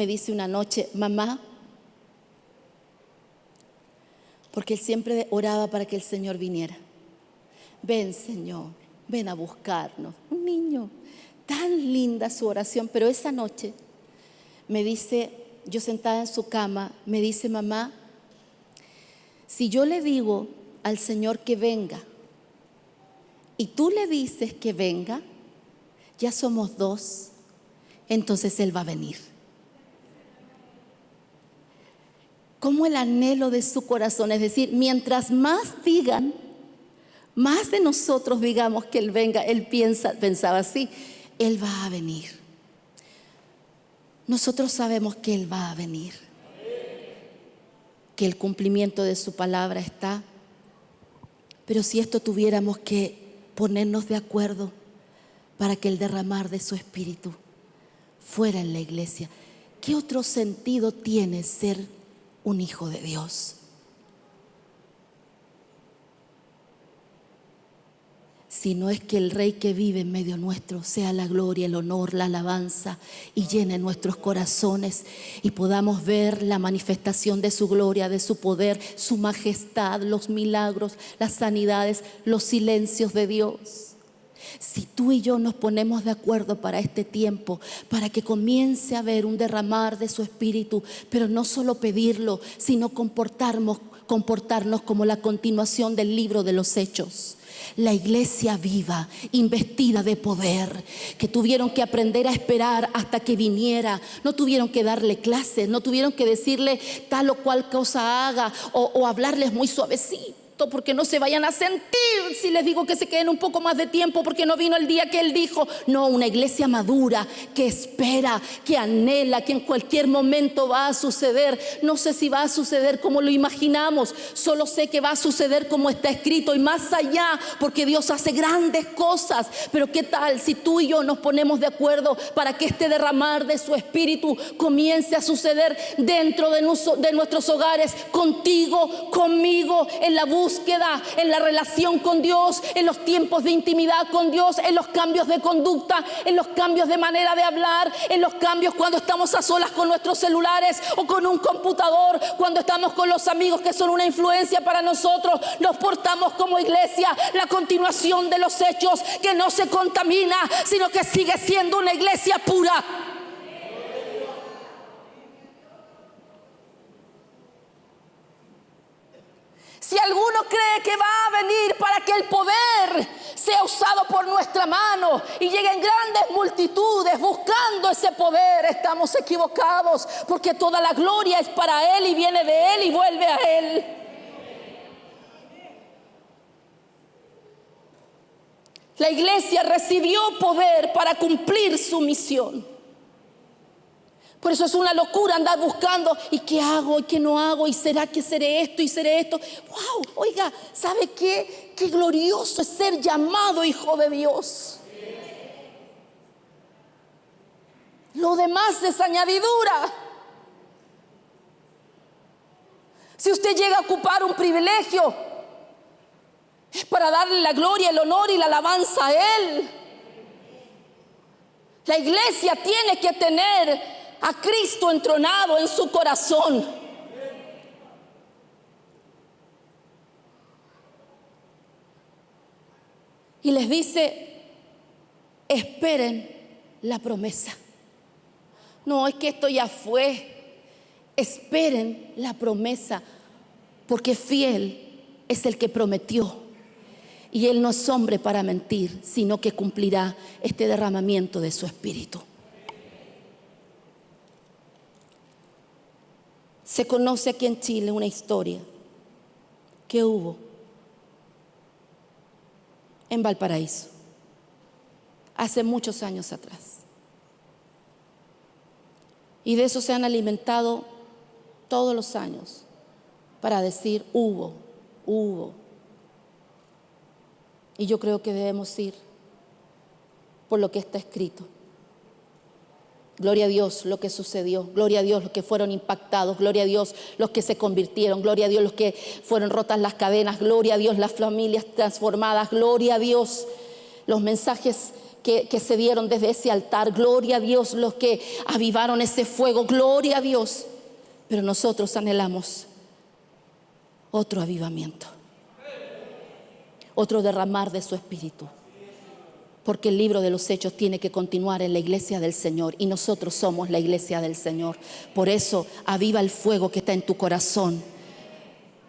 dice una noche, mamá, porque él siempre oraba para que el Señor viniera. Ven, Señor, ven a buscarnos. Un niño, tan linda su oración, pero esa noche me dice, yo sentada en su cama, me dice, mamá, si yo le digo al Señor que venga y tú le dices que venga, ya somos dos, entonces Él va a venir. Como el anhelo de su corazón, es decir, mientras más digan, más de nosotros digamos que Él venga, Él pensaba así, Él va a venir. Nosotros sabemos que Él va a venir, que el cumplimiento de su palabra está, pero si esto tuviéramos que ponernos de acuerdo para que el derramar de su Espíritu fuera en la iglesia, ¿qué otro sentido tiene ser un hijo de Dios? Si no es que el Rey que vive en medio nuestro sea la gloria, el honor, la alabanza y llene nuestros corazones y podamos ver la manifestación de su gloria, de su poder, su majestad, los milagros, las sanidades, los silencios de Dios. Si tú y yo nos ponemos de acuerdo para este tiempo, para que comience a haber un derramar de su Espíritu, pero no solo pedirlo, sino comportarnos como la continuación del libro de los Hechos. La iglesia viva, investida de poder, que tuvieron que aprender a esperar hasta que viniera. No tuvieron que darle clases, no tuvieron que decirle tal o cual cosa haga o hablarles muy suavecito, porque no se vayan a sentir si les digo que se queden un poco más de tiempo porque no vino el día que Él dijo. No, una iglesia madura que espera, que anhela, que en cualquier momento va a suceder. No sé si va a suceder como lo imaginamos, solo sé que va a suceder como está escrito y más allá, porque Dios hace grandes cosas. Pero ¿qué tal si tú y yo nos ponemos de acuerdo para que este derramar de su Espíritu comience a suceder dentro de nuestros hogares, contigo, conmigo, en la búsqueda, en la relación con Dios, en los tiempos de intimidad con Dios, en los cambios de conducta, en los cambios de manera de hablar, en los cambios cuando estamos a solas con nuestros celulares o con un computador, cuando estamos con los amigos que son una influencia para nosotros? Nos portamos como iglesia, la continuación de los hechos, que no se contamina, sino que sigue siendo una iglesia pura. Si alguno cree que va a venir para que el poder sea usado por nuestra mano y lleguen grandes multitudes buscando ese poder, estamos equivocados, porque toda la gloria es para Él y viene de Él y vuelve a Él. La iglesia recibió poder para cumplir su misión. Por eso es una locura andar buscando, ¿y qué hago? ¿Y qué no hago? ¿Y será que seré esto? ¿Y seré esto? ¡Wow! Oiga, ¿sabe qué? Qué glorioso es ser llamado hijo de Dios. Lo demás es añadidura. Si usted llega a ocupar un privilegio, es para darle la gloria, el honor y la alabanza a Él. La iglesia tiene que tener a Cristo entronado en su corazón. Y les dice, esperen la promesa. No, es que esto ya fue. Esperen la promesa, porque fiel es el que prometió. Y Él no es hombre para mentir, sino que cumplirá este derramamiento de su Espíritu. Se conoce aquí en Chile una historia que hubo en Valparaíso hace muchos años atrás. Y de eso se han alimentado todos los años para decir hubo. Y yo creo que debemos ir por lo que está escrito. Gloria a Dios lo que sucedió, gloria a Dios los que fueron impactados, gloria a Dios los que se convirtieron, gloria a Dios los que fueron rotas las cadenas, gloria a Dios las familias transformadas, gloria a Dios los mensajes que se dieron desde ese altar, gloria a Dios los que avivaron ese fuego, gloria a Dios. Pero nosotros anhelamos otro avivamiento, otro derramar de su espíritu. Porque el libro de los Hechos tiene que continuar en la iglesia del Señor y nosotros somos la iglesia del Señor. Por eso aviva el fuego que está en tu corazón.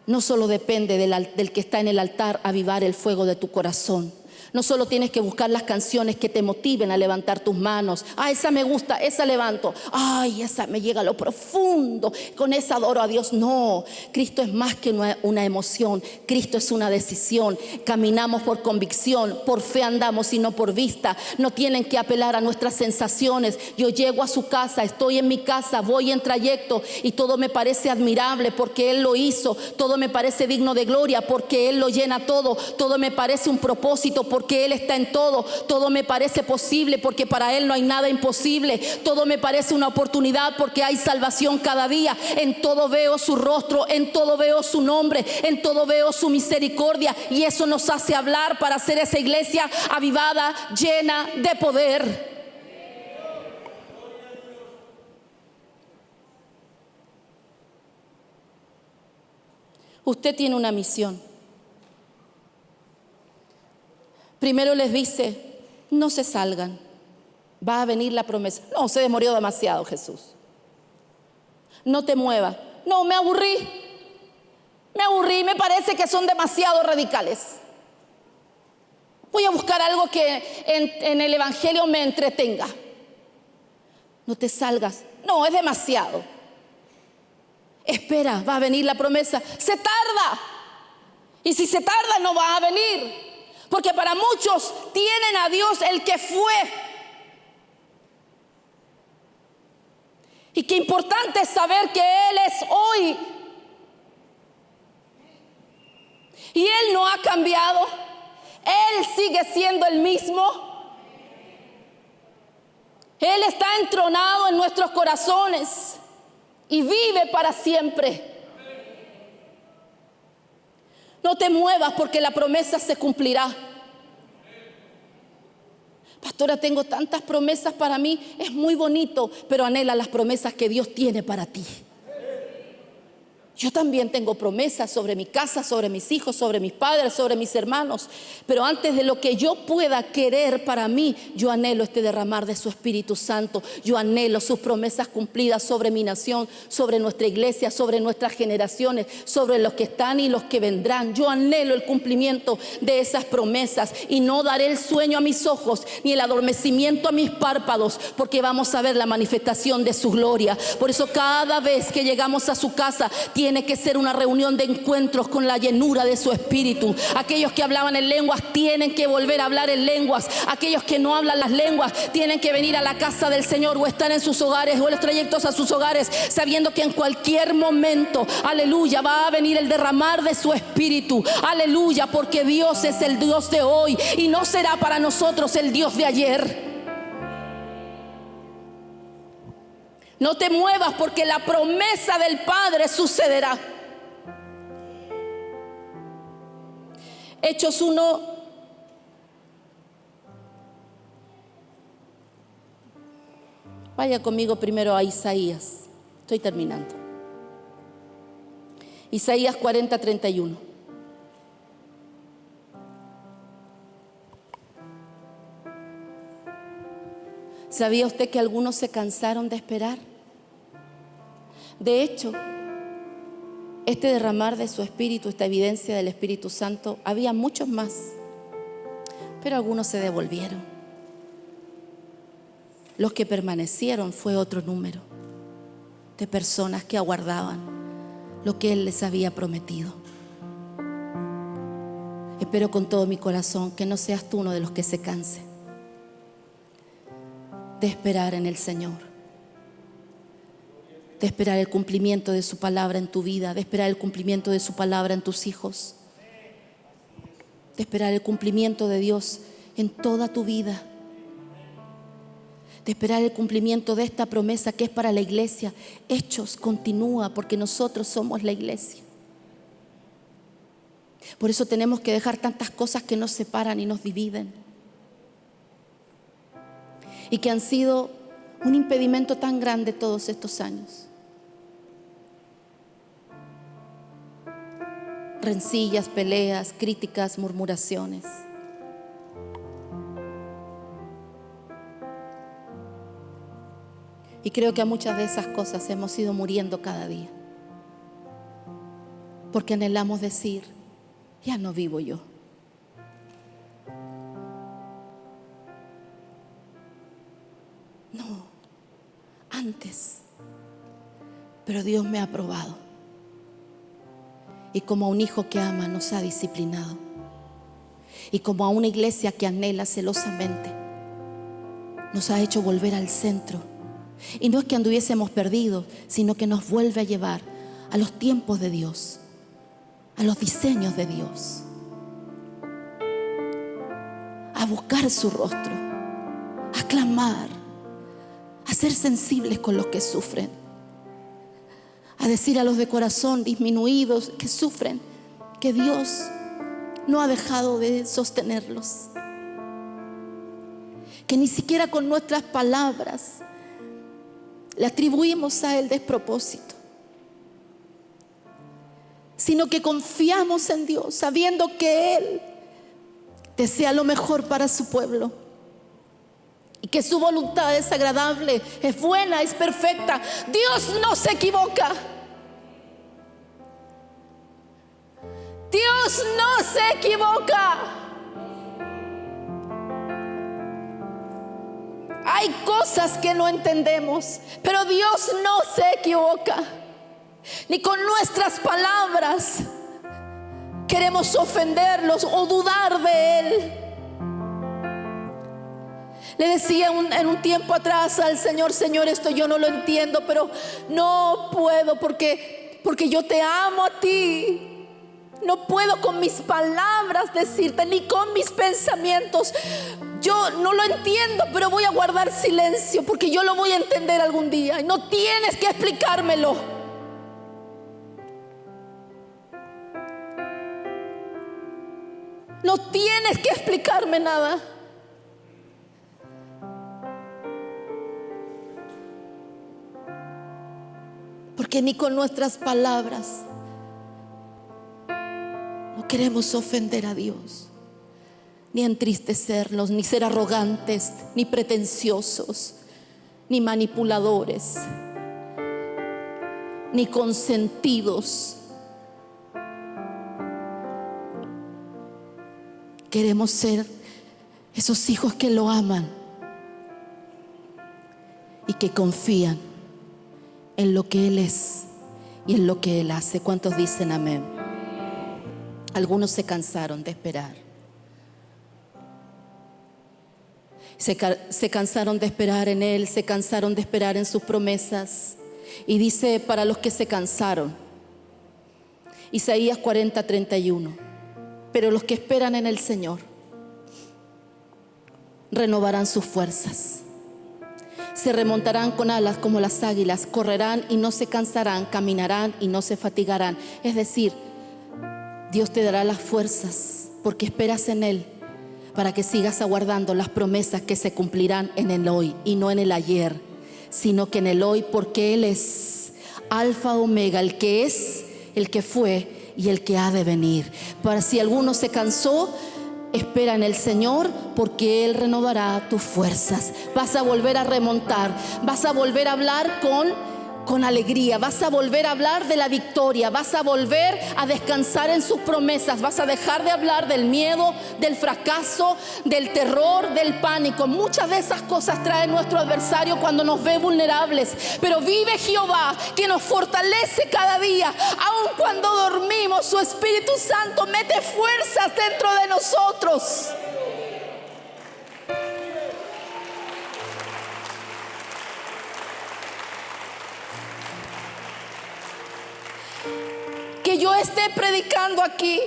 No solo depende del que está en el altar avivar el fuego de tu corazón. No solo tienes que buscar las canciones que te motiven a levantar tus manos. Ah, esa me gusta, esa levanto. Ay, esa me llega a lo profundo. Con esa adoro a Dios. No, Cristo es más que una emoción. Cristo es una decisión. Caminamos por convicción, por fe andamos y no por vista. No tienen que apelar a nuestras sensaciones. Yo llego a su casa, estoy en mi casa, voy en trayecto y todo me parece admirable porque Él lo hizo. Todo me parece digno de gloria porque Él lo llena todo. Todo me parece un propósito porque Él está en todo. Todo me parece posible porque para Él no hay nada imposible. Todo me parece una oportunidad porque hay salvación cada día. En todo veo su rostro, en todo veo su nombre, en todo veo su misericordia. Y eso nos hace hablar para hacer esa iglesia avivada, llena de poder. Usted tiene una misión. Primero les dice, no se salgan, va a venir la promesa. No, se demoró demasiado Jesús. No te muevas. No, me aburrí, me parece que son demasiado radicales. Voy a buscar algo que en el evangelio me entretenga. No te salgas, no, es demasiado. Espera, va a venir la promesa. Se tarda, y si se tarda no va a venir. Porque para muchos tienen a Dios el que fue. Y qué importante es saber que Él es hoy. Y Él no ha cambiado. Él sigue siendo el mismo. Él está entronado en nuestros corazones y vive para siempre. No te muevas porque la promesa se cumplirá. Pastora, tengo tantas promesas para mí. Es muy bonito, pero anhela las promesas que Dios tiene para ti. Yo también tengo promesas sobre mi casa, sobre mis hijos, sobre mis padres, sobre mis hermanos. Pero antes de lo que yo pueda querer para mí, yo anhelo este derramar de su Espíritu Santo. Yo anhelo sus promesas cumplidas sobre mi nación, sobre nuestra iglesia, sobre nuestras generaciones, sobre los que están y los que vendrán. Yo anhelo el cumplimiento de esas promesas y no daré el sueño a mis ojos ni el adormecimiento a mis párpados, porque vamos a ver la manifestación de su gloria. Por eso cada vez que llegamos a su casa, tiene que ser una reunión de encuentros con la llenura de su Espíritu. Aquellos que hablaban en lenguas tienen que volver a hablar en lenguas. Aquellos que no hablan las lenguas tienen que venir a la casa del Señor o estar en sus hogares o en los trayectos a sus hogares, sabiendo que en cualquier momento, aleluya, va a venir el derramar de su Espíritu. Aleluya, porque Dios es el Dios de hoy y no será para nosotros el Dios de ayer. No te muevas porque la promesa del Padre sucederá. Hechos 1. Vaya conmigo primero a Isaías. Estoy terminando. Isaías 40:31. ¿Sabía usted que algunos se cansaron de esperar? De hecho, este derramar de su Espíritu, esta evidencia del Espíritu Santo, había muchos más, pero algunos se devolvieron. Los que permanecieron fue otro número de personas que aguardaban lo que Él les había prometido. Espero con todo mi corazón que no seas tú uno de los que se canse de esperar en el Señor, de esperar el cumplimiento de su palabra en tu vida, de esperar el cumplimiento de su palabra en tus hijos. de esperar el cumplimiento de Dios en toda tu vida, de esperar el cumplimiento de esta promesa que es para la iglesia. Hechos continúa porque nosotros somos la iglesia. Por eso tenemos que dejar tantas cosas que nos separan y nos dividen, y que han sido un impedimento tan grande todos estos años. Rencillas, peleas, críticas, murmuraciones. Y creo que a muchas de esas cosas hemos ido muriendo cada día, porque anhelamos decir: ya no vivo yo. No, antes. Pero Dios me ha aprobado. Y como a un hijo que ama nos ha disciplinado. Y como a una iglesia que anhela celosamente, nos ha hecho volver al centro. Y no es que anduviésemos perdidos, sino que nos vuelve a llevar a los tiempos de Dios, a los diseños de Dios, a buscar su rostro, a clamar, a ser sensibles con los que sufren, a decir a los de corazón disminuidos que sufren que Dios no ha dejado de sostenerlos, que ni siquiera con nuestras palabras le atribuimos a Él despropósito, sino que confiamos en Dios sabiendo que Él desea lo mejor para su pueblo y que su voluntad es agradable, es buena, es perfecta. Dios no se equivoca. Dios no se equivoca. Hay cosas que no entendemos, pero Dios no se equivoca. Ni con nuestras palabras queremos ofenderlos o dudar de Él. Le decía en un tiempo atrás al Señor: Señor, esto yo no lo entiendo, pero no puedo porque yo te amo a ti. No puedo con mis palabras decirte, ni con mis pensamientos. Yo no lo entiendo, pero voy a guardar silencio porque yo lo voy a entender algún día. Y no tienes que explicármelo. No tienes que explicarme nada. Porque ni con nuestras palabras no queremos ofender a Dios, ni entristecerlos, ni ser arrogantes, ni pretenciosos, ni manipuladores, ni consentidos. Queremos ser esos hijos que lo aman y que confían en lo que Él es y en lo que Él hace. ¿Cuántos dicen amén? Algunos se cansaron de esperar. Se cansaron de esperar en Él, se cansaron de esperar en sus promesas. Y dice para los que se cansaron, Isaías 40:31: pero los que esperan en el Señor renovarán sus fuerzas. Se remontarán con alas como las águilas, correrán y no se cansarán, caminarán y no se fatigarán. Es decir, Dios te dará las fuerzas porque esperas en Él, para que sigas aguardando las promesas que se cumplirán en el hoy y no en el ayer, sino que en el hoy, porque Él es Alfa Omega, el que es, el que fue y el que ha de venir. Para si alguno se cansó, espera en el Señor, porque Él renovará tus fuerzas. Vas a volver a remontar, vas a volver a hablar con alegría, vas a volver a hablar de la victoria, vas a volver a descansar en sus promesas, vas a dejar de hablar del miedo, del fracaso, del terror, del pánico. Muchas de esas cosas trae nuestro adversario cuando nos ve vulnerables, pero vive Jehová, que nos fortalece cada día. Aun cuando dormimos, su Espíritu Santo mete fuerzas dentro de nosotros. Que yo esté predicando aquí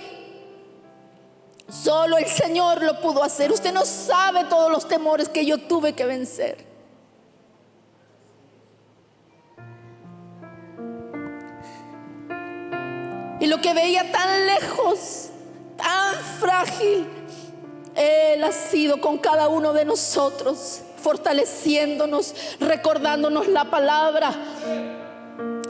Solo el Señor lo pudo hacer. Usted no sabe todos los temores que yo tuve que vencer. Y lo que veía tan lejos, tan frágil, Él ha sido con cada uno de nosotros, fortaleciéndonos, recordándonos la palabra,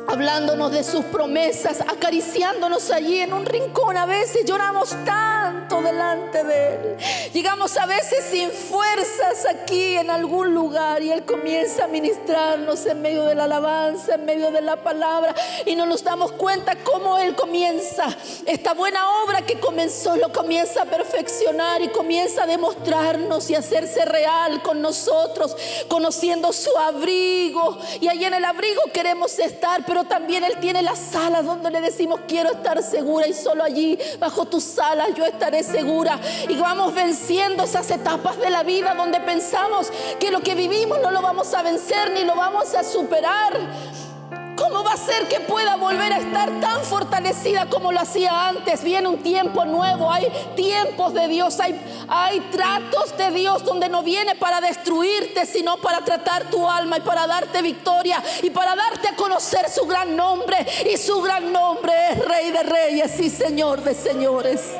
hablándonos de sus promesas, acariciándonos allí en un rincón. A veces lloramos tanto delante de Él. Llegamos a veces sin fuerzas aquí en algún lugar y Él comienza a ministrarnos en medio de la alabanza, en medio de la palabra, y no nos damos cuenta cómo Él comienza esta buena obra que comenzó, lo comienza a perfeccionar y comienza a demostrarnos y a hacerse real con nosotros, conociendo su abrigo. Y ahí en el abrigo queremos estar, pero también Él tiene las alas donde le decimos: quiero estar segura, y solo allí bajo tus alas yo estaré segura. Y vamos venciendo esas etapas de la vida donde pensamos que lo que vivimos no lo vamos a vencer ni lo vamos a superar. ¿Cómo va a ser que pueda volver a estar tan fortalecida como lo hacía antes? Viene un tiempo nuevo, hay tiempos de Dios, hay tratos de Dios donde no viene para destruirte, sino para tratar tu alma y para darte victoria y para darte a conocer su gran nombre. Y su gran nombre es Rey de Reyes y Señor de Señores.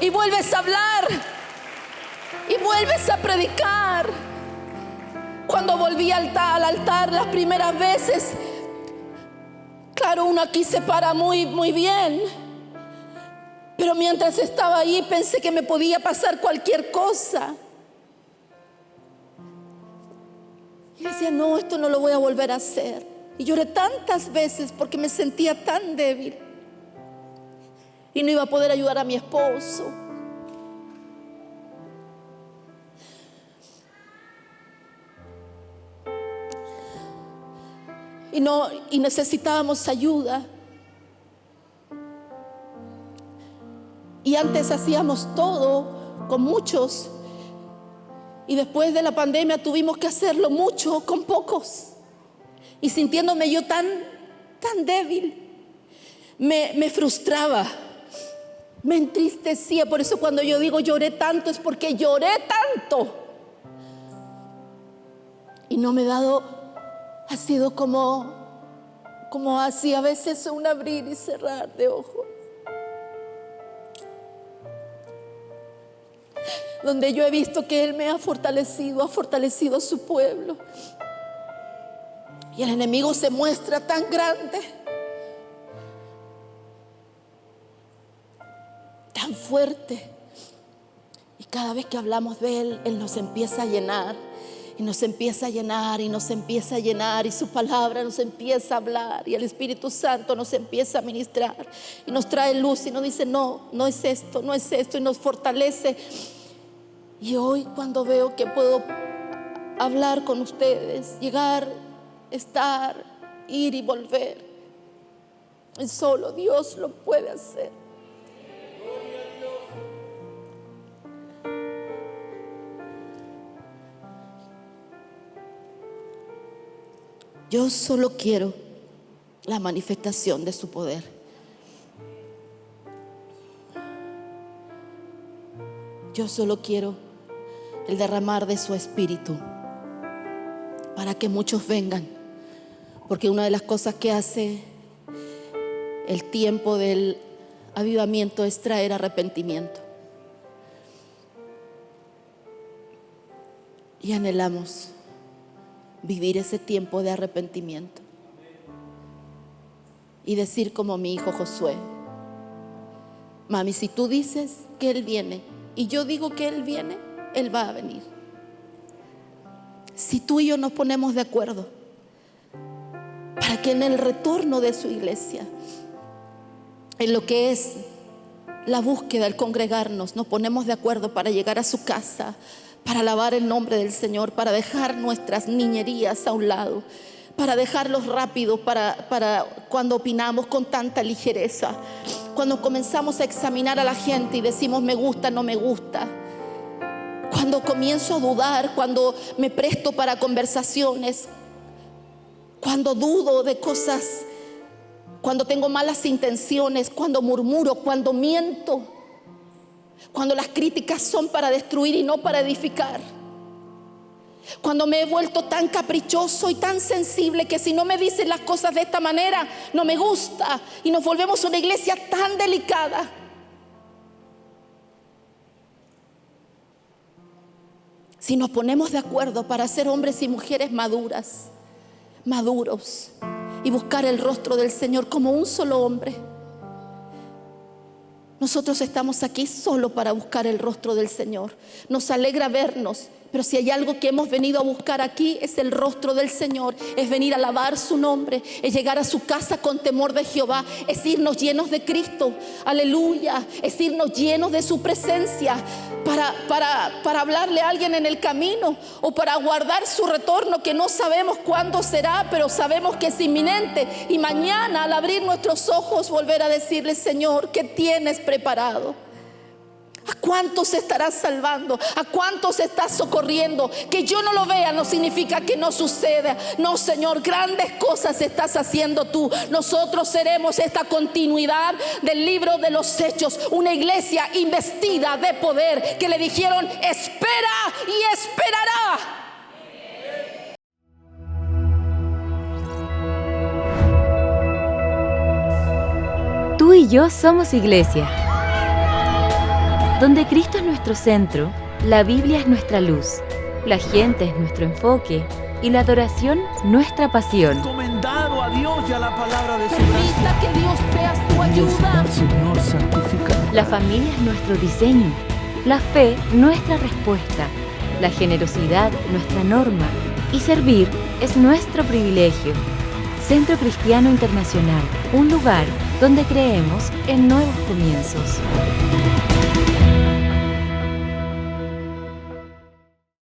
Y vuelves a hablar y vuelves a predicar. Cuando volví al altar las primeras veces, claro, uno aquí se para muy bien, pero mientras estaba ahí pensé que me podía pasar cualquier cosa. Y decía: no, esto no lo voy a volver a hacer. Y lloré tantas veces porque me sentía tan débil y no iba a poder ayudar a mi esposo. Y necesitábamos ayuda. Y antes hacíamos todo con muchos, y después de la pandemia tuvimos que hacerlo mucho con pocos. Y sintiéndome yo tan débil, me frustraba, me entristecía. Por eso cuando yo digo lloré tanto, es porque lloré tanto. Y no me he dado. Ha sido como así a veces, un abrir y cerrar de ojos, donde yo he visto que Él me ha fortalecido a su pueblo. Y el enemigo se muestra tan grande, tan fuerte. Y cada vez que hablamos de Él, Él nos empieza a llenar. Y nos empieza a llenar, y nos empieza a llenar, y su palabra nos empieza a hablar, y el Espíritu Santo nos empieza a ministrar, y nos trae luz, y nos dice: no, no es esto, no es esto, y nos fortalece. Y hoy, cuando veo que puedo hablar con ustedes, llegar, estar, ir y volver, solo Dios lo puede hacer. Yo solo quiero la manifestación de su poder. Yo solo quiero el derramar de su espíritu para que muchos vengan. Porque una de las cosas que hace el tiempo del avivamiento es traer arrepentimiento. Y anhelamos vivir ese tiempo de arrepentimiento y decir como mi hijo Josué: mami, si tú dices que Él viene y yo digo que Él viene, Él va a venir. Si tú y yo nos ponemos de acuerdo para que en el retorno de su iglesia, en lo que es la búsqueda, el congregarnos, nos ponemos de acuerdo para llegar a su casa, para alabar el nombre del Señor, para dejar nuestras niñerías a un lado, para dejarlos rápido, para cuando opinamos con tanta ligereza, cuando comenzamos a examinar a la gente y decimos me gusta, no me gusta, cuando comienzo a dudar, cuando me presto para conversaciones, cuando dudo de cosas, cuando tengo malas intenciones, cuando murmuro, cuando miento, Cuando las críticas son para destruir y no para edificar. Cuando me he vuelto tan caprichoso y tan sensible que si no me dicen las cosas de esta manera, no me gusta. Y nos volvemos una iglesia tan delicada. Si nos ponemos de acuerdo para ser hombres y mujeres maduros y buscar el rostro del Señor como un solo hombre. Nosotros estamos aquí solo para buscar el rostro del Señor. Nos alegra vernos, pero si hay algo que hemos venido a buscar aquí es el rostro del Señor. Es venir a alabar su nombre, es llegar a su casa con temor de Jehová, es irnos llenos de Cristo, aleluya, es irnos llenos de su presencia para hablarle a alguien en el camino o para guardar su retorno que no sabemos cuándo será, pero sabemos que es inminente, y mañana al abrir nuestros ojos volver a decirle: Señor, ¿qué tienes preparado? ¿A cuántos estarás salvando? ¿A cuántos estás socorriendo? Que yo no lo vea no significa que no suceda. No, Señor, grandes cosas estás haciendo tú. Nosotros seremos esta continuidad del libro de los Hechos, una iglesia investida de poder, que le dijeron: espera y esperará. Tú y yo somos iglesia. Donde Cristo es nuestro centro, la Biblia es nuestra luz, la gente es nuestro enfoque y la adoración nuestra pasión. Encomendado a Dios y a la palabra de su Permita que Dios sea tu ayuda. Señor, santifica. La familia es nuestro diseño, la fe nuestra respuesta, la generosidad nuestra norma y servir es nuestro privilegio. Centro Cristiano Internacional, un lugar donde creemos en nuevos comienzos.